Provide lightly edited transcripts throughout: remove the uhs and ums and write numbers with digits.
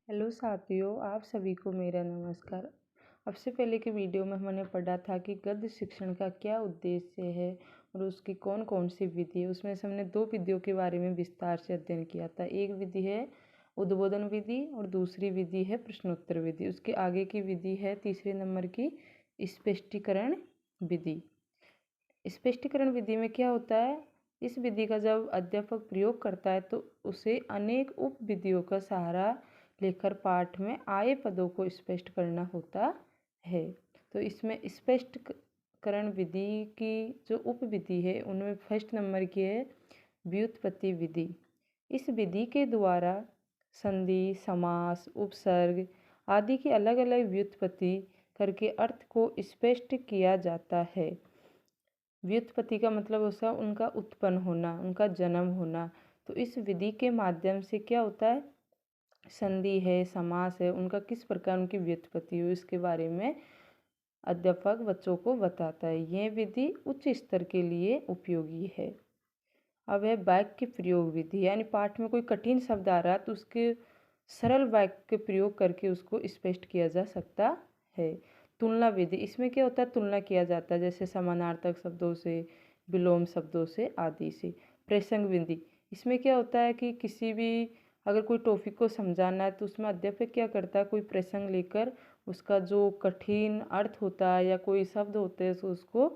Hello साथियों, आप सभी को मेरा नमस्कार। अब से पहले की वीडियो में हमने पढ़ा था कि गद्य शिक्षण का क्या उद्देश्य है और उसकी कौन कौन सी विधि है। उसमें से हमने दो विधियों के बारे में विस्तार से अध्ययन किया था। एक विधि है उद्बोधन विधि और दूसरी विधि है प्रश्नोत्तर विधि। उसके आगे की विधि है तीसरे नंबर की स्पष्टीकरण विधि। स्पष्टीकरण विधि में क्या होता है, इस विधि का जब अध्यापक प्रयोग करता है तो उसे अनेक उप विधियों का सहारा लेकर पाठ में आए पदों को स्पष्ट करना होता है। तो इसमें स्पष्टीकरण विधि की जो उप विधि है उनमें फर्स्ट नंबर की है व्युत्पत्ति विधि। इस विधि के द्वारा संधि, समास, उपसर्ग आदि की अलग अलग व्युत्पत्ति करके अर्थ को स्पष्ट किया जाता है। व्युत्पत्ति का मतलब होता है उनका उत्पन्न होना, उनका जन्म होना। तो इस विधि के माध्यम से क्या होता है, संधि है, समास है, उनका किस प्रकार उनकी व्युत्पत्ति हुई इसके बारे में अध्यापक बच्चों को बताता है। यह विधि उच्च स्तर के लिए उपयोगी है। अब है वाक्य प्रयोग विधि, यानी पाठ में कोई कठिन शब्द आ रहा है तो उसके सरल वाक्य प्रयोग करके उसको स्पष्ट किया जा सकता है। तुलना विधि, इसमें क्या होता है, तुलना किया जाता है जैसे समानार्थक शब्दों से, विलोम शब्दों से आदि से। प्रसंग विधि, इसमें क्या होता है कि किसी भी अगर कोई टॉपिक को समझाना है तो उसमें अध्यापक क्या करता है, कोई प्रसंग लेकर उसका जो कठिन अर्थ होता है या कोई शब्द होते हैं तो उसको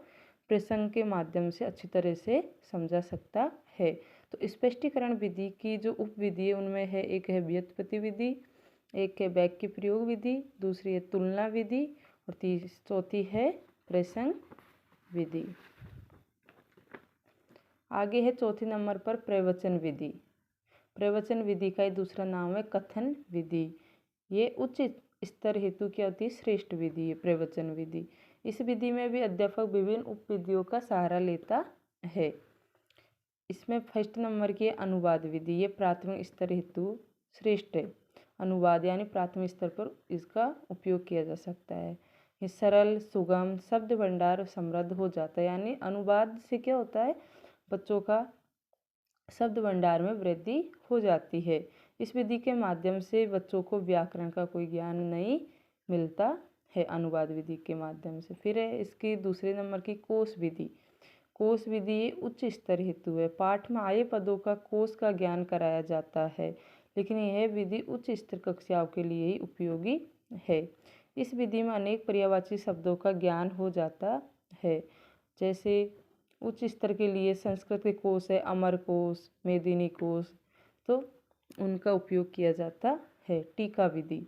प्रसंग के माध्यम से अच्छी तरह से समझा सकता है। तो स्पष्टीकरण विधि की जो उप विधि है उनमें है, एक है व्युत्पत्ति विधि, एक है वाक्य प्रयोग विधि, दूसरी है तुलना विधि और चौथी है प्रसंग विधि। आगे है चौथे नंबर पर प्रवचन विधि। प्रवचन विधि का दूसरा नाम है कथन विधि। ये उच्च स्तर हेतु क्या होती है, श्रेष्ठ विधि है प्रवचन विधि। इस विधि में भी अध्यापक विभिन्न उप विधियों का सहारा लेता है। इसमें फर्स्ट नंबर की अनुवाद विधि, ये प्राथमिक स्तर हेतु श्रेष्ठ है। अनुवाद यानी प्राथमिक स्तर पर इसका उपयोग किया जा सकता है। ये सरल, सुगम, शब्द भंडार और समृद्ध हो जाता है। यानी अनुवाद से क्या होता है, बच्चों का शब्द भंडार में वृद्धि हो जाती है। इस विधि के माध्यम से बच्चों को व्याकरण का कोई ज्ञान नहीं मिलता है, अनुवाद विधि के माध्यम से। फिर है इसकी दूसरे नंबर की कोश विधि। कोश विधि उच्च स्तर हेतु है। पाठ में आए पदों का कोश का ज्ञान कराया जाता है, लेकिन यह विधि उच्च स्तर कक्षाओं के लिए ही उपयोगी है। इस विधि में अनेक पर्यायवाची शब्दों का ज्ञान हो जाता है। जैसे उच्च स्तर के लिए संस्कृत के कोश है, अमर कोश, मेदिनी कोश, तो उनका उपयोग किया जाता है। टीका विधि,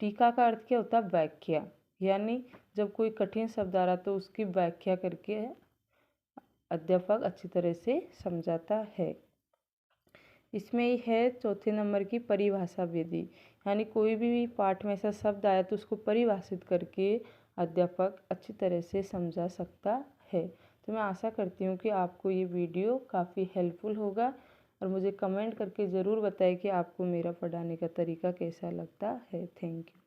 टीका का अर्थ क्या होता है, व्याख्या, यानी जब कोई कठिन शब्द आ रहा तो उसकी व्याख्या करके अध्यापक अच्छी तरह से समझाता है। इसमें ही है चौथे नंबर की परिभाषा विधि, यानी कोई भी पाठ में ऐसा शब्द आया तो उसको परिभाषित करके अध्यापक अच्छी तरह से समझा सकता है। तो मैं आशा करती हूँ कि आपको ये वीडियो काफ़ी हेल्पफुल होगा और मुझे कमेंट करके ज़रूर बताएं कि आपको मेरा पढ़ाने का तरीका कैसा लगता है। Thank you.